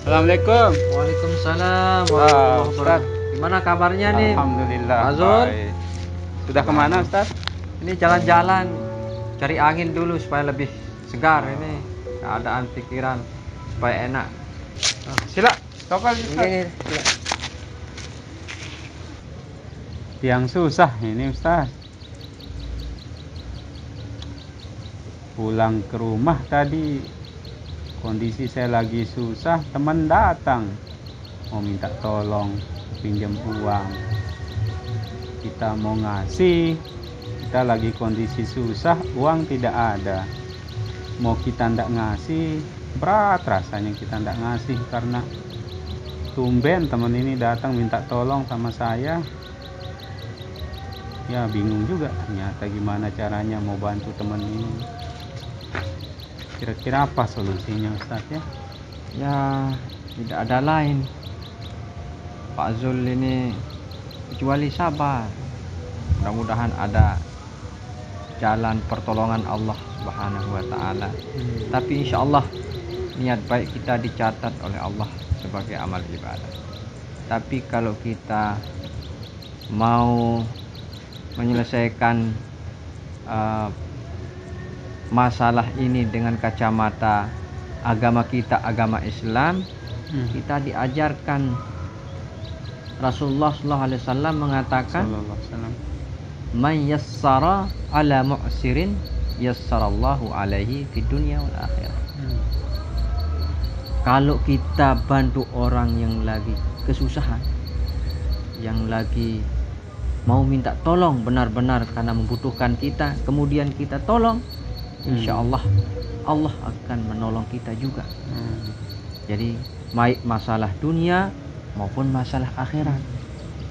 Assalamualaikum. Waalaikumsalam warahmatullahi Ustaz. wabarakatuh. Gimana kabarnya nih? Alhamdulillah. Pak Zul? Baik. Sudah kemana Ustaz? Ini jalan-jalan, cari angin dulu supaya lebih segar ini keadaan pikiran supaya enak. Sila, tokal Ustaz. Ini Yang susah ini Ustaz. Pulang ke rumah tadi, kondisi saya lagi susah, teman datang mau minta tolong pinjam uang. Kita mau ngasih, kita lagi kondisi susah, uang tidak ada. Mau kita ndak ngasih, berat rasanya kita ndak ngasih karena tumben teman ini datang minta tolong sama saya. Ya bingung juga ternyata gimana caranya mau bantu teman ini. Kira-kira apa solusinya Ustaz ya? ya tidak ada lain Pak Zul ini kecuali sabar. Mudah-mudahan ada jalan pertolongan Allah Subhanahu wa taala. Tapi insya Allah niat baik kita dicatat oleh Allah sebagai amal ibadah. Tapi kalau kita mau menyelesaikan masalah ini dengan kacamata agama kita, agama Islam, kita diajarkan Rasulullah SAW mengatakan, "Man yassara ala mu'sirin yassarallahu alaihi fid dunya wal akhirah." Kalau kita bantu orang yang lagi kesusahan, yang lagi mau minta tolong benar-benar karena membutuhkan kita, kemudian kita tolong, insya Allah Allah akan menolong kita juga. Jadi baik masalah dunia maupun masalah akhirat.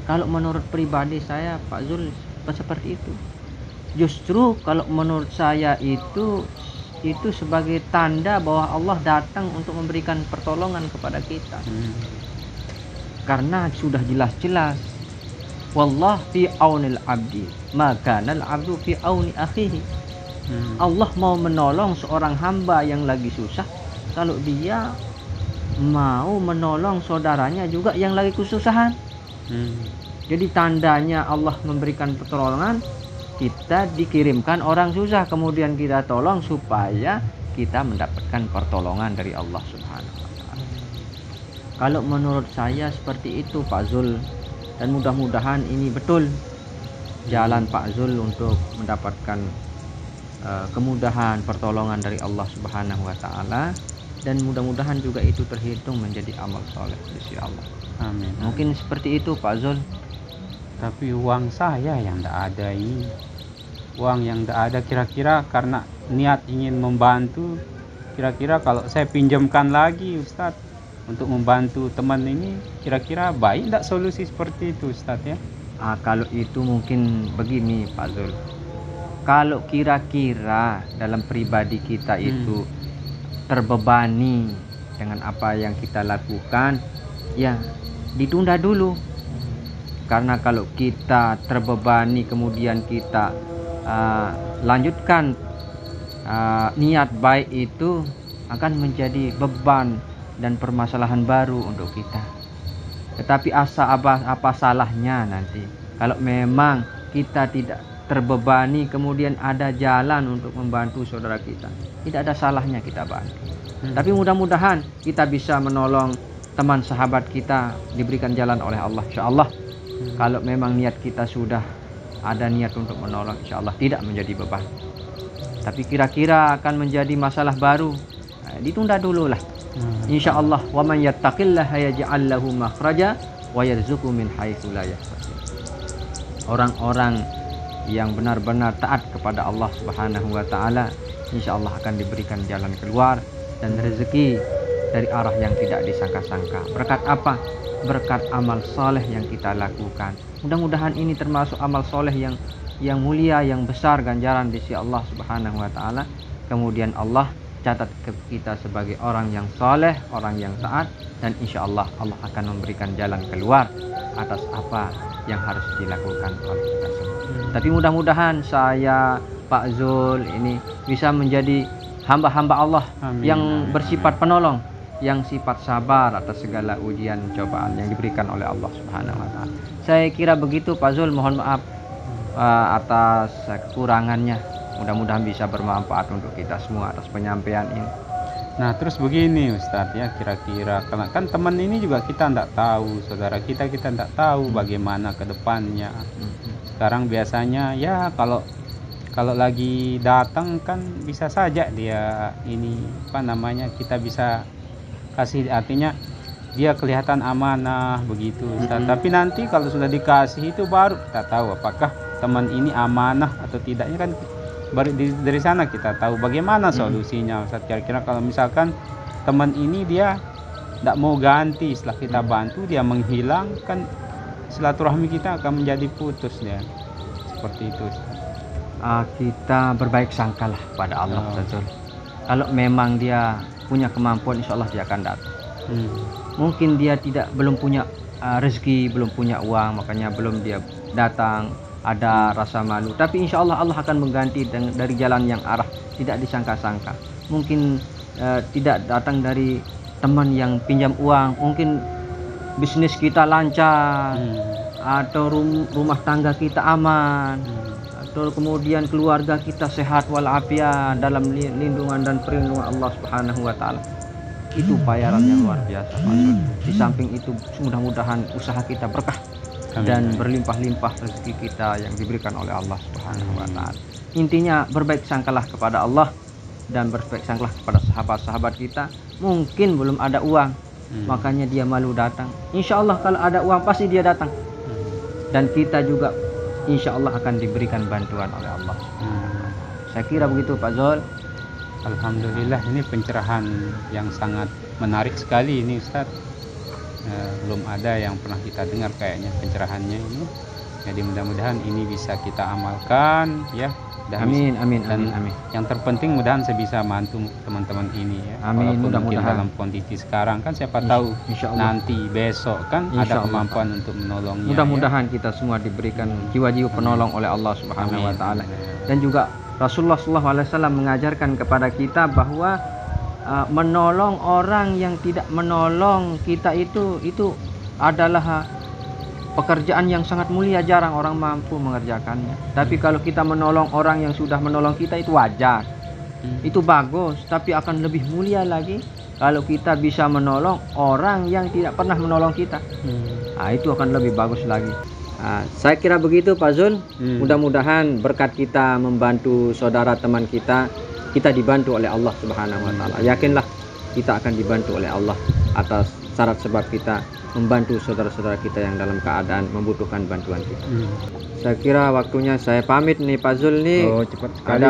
Kalau menurut pribadi saya Pak Zul seperti itu. Justru kalau menurut saya itu sebagai tanda bahwa Allah datang untuk memberikan pertolongan kepada kita. Karena sudah jelas-jelas wallah fi aunil abdi maka nal abdu fi auni akhihi. Allah mau menolong seorang hamba yang lagi susah kalau dia mau menolong saudaranya juga yang lagi kesusahan. Jadi tandanya Allah memberikan pertolongan, kita dikirimkan orang susah kemudian kita tolong supaya kita mendapatkan pertolongan dari Allah Subhanahu wa taala. Kalau menurut saya seperti itu Pak Zul, dan mudah-mudahan ini betul jalan Pak Zul untuk mendapatkan kemudahan pertolongan dari Allah Subhanahu wa taala, dan mudah-mudahan juga itu terhitung menjadi amal soleh di sisi Allah. Amin. Mungkin seperti itu Pak Zul. Tapi uang saya yang tidak ada ini, uang yang tidak ada, kira-kira karena niat ingin membantu, kira-kira kalau saya pinjamkan lagi Ustadz untuk membantu teman ini, kira-kira baik tidak solusi seperti itu Ustadz ya? Kalau itu mungkin begini Pak Zul, kalau kira-kira dalam pribadi kita itu terbebani dengan apa yang kita lakukan, ya ditunda dulu. Karena kalau kita terbebani kemudian kita lanjutkan niat baik itu akan menjadi beban dan permasalahan baru untuk kita. Tetapi apa salahnya nanti kalau memang kita tidak terbebani kemudian ada jalan untuk membantu saudara kita, tidak ada salahnya kita bantu. Tapi mudah-mudahan kita bisa menolong teman sahabat kita, diberikan jalan oleh Allah insyaallah. Kalau memang niat kita sudah ada niat untuk menolong, insya Allah tidak menjadi beban. Tapi kira-kira akan menjadi masalah baru, ditunda dulu lah. Insya Allah, wa man yattaqillaha yaj'al lahu makhraja wa yarzuqhu min haitsu la yahtasib. Orang-orang yang benar-benar taat kepada Allah Subhanahu wa taala, insya Allah akan diberikan jalan keluar dan rezeki dari arah yang tidak disangka-sangka. Berkat apa? Berkat amal soleh yang kita lakukan. Mudah-mudahan ini termasuk amal soleh yang mulia, yang besar ganjaran di sisi Allah Subhanahu wa taala. Kemudian Allah catat kita sebagai orang yang soleh, orang yang taat, dan insya Allah Allah akan memberikan jalan keluar atas apa yang harus dilakukan oleh kita semua. Tapi mudah-mudahan saya Pak Zul ini bisa menjadi hamba-hamba Allah yang bersifat penolong, yang sifat sabar atas segala ujian cobaan yang diberikan oleh Allah Subhanahu wa taala. Saya kira begitu Pak Zul, mohon maaf atas kekurangannya. Mudah-mudahan bisa bermanfaat untuk kita semua atas penyampaian ini. Nah terus begini Ustadz ya, kira-kira karena kan teman ini juga kita tidak tahu, saudara kita tidak tahu bagaimana ke depannya. Sekarang biasanya ya kalau lagi datang kan bisa saja dia ini apa namanya, kita bisa kasih, artinya dia kelihatan amanah begitu Ustadz. Tapi nanti kalau sudah dikasih itu baru kita tahu apakah teman ini amanah atau tidaknya, kan baru dari sana kita tahu bagaimana solusinya Ustadz. Kira-kira kalau misalkan teman ini dia tidak mau ganti setelah kita bantu, dia menghilang, kan silaturahmi kita akan menjadi putus ya. Seperti itu Ustadz. Kita berbaik sangkalah pada Allah Ustaz. Kalau memang dia punya kemampuan, insya Allah dia akan datang. Mungkin dia belum punya rezeki, belum punya uang, makanya belum dia datang, ada rasa malu. Tapi insya Allah Allah akan mengganti dari jalan yang arah tidak disangka-sangka. Mungkin tidak datang dari teman yang pinjam uang, mungkin bisnis kita lancar, atau rumah tangga kita aman, atau kemudian keluarga kita sehat walafiat dalam lindungan dan perlindungan Allah Subhanahu wa taala. Itu bayaran yang luar biasa Pak Zul. Di samping itu mudah-mudahan usaha kita berkah dan berlimpah-limpah rezeki kita yang diberikan oleh Allah Subhanahu wa taala. Intinya berbaik sangkalah kepada Allah dan berbaik sangkalah kepada sahabat-sahabat kita. Mungkin belum ada uang, makanya dia malu datang. Insya Allah kalau ada uang pasti dia datang. Dan kita juga insya Allah akan diberikan bantuan oleh Allah. Saya kira begitu Pak Zul. Alhamdulillah, ini pencerahan yang sangat menarik sekali ini Ustadz. Belum ada yang pernah kita dengar kayaknya pencerahannya ini. Jadi mudah-mudahan ini bisa kita amalkan ya. Amin. Yang terpenting mudah-mudahan saya bisa bantu teman-teman ini ya. Amin. Walaupun mungkin Mudah-mudahan dalam kondisi sekarang kan siapa tahu nanti besok kan ada kemampuan untuk menolongnya. Mudah-mudahan kita semua diberikan jiwa-jiwa penolong oleh Allah Subhanahu wa taala. Dan juga Rasulullah SAW mengajarkan kepada kita bahwa menolong orang yang tidak menolong kita itu adalah pekerjaan yang sangat mulia, jarang orang mampu mengerjakannya. Tapi kalau kita menolong orang yang sudah menolong kita itu wajar, itu bagus. Tapi akan lebih mulia lagi kalau kita bisa menolong orang yang tidak pernah menolong kita. Itu akan lebih bagus lagi. Saya kira begitu Pak Zul. Mudah-mudahan berkat kita membantu saudara teman kita, kita dibantu oleh Allah Subhanahu wa taala. Yakinlah kita akan dibantu oleh Allah atas syarat sebab kita membantu saudara-saudara kita yang dalam keadaan membutuhkan bantuan kita. Saya kira waktunya saya pamit nih Pak Zul nih. Cepat sekali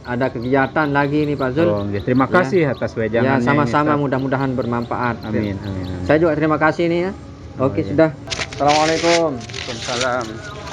ada kegiatan lagi nih Pak Zul. Terima kasih atas wejangannya. Sama-sama, mudah-mudahan bermanfaat. Amin. Saya juga terima kasih nih ya. Oke, sudah. Assalamualaikum. Waalaikumsalam.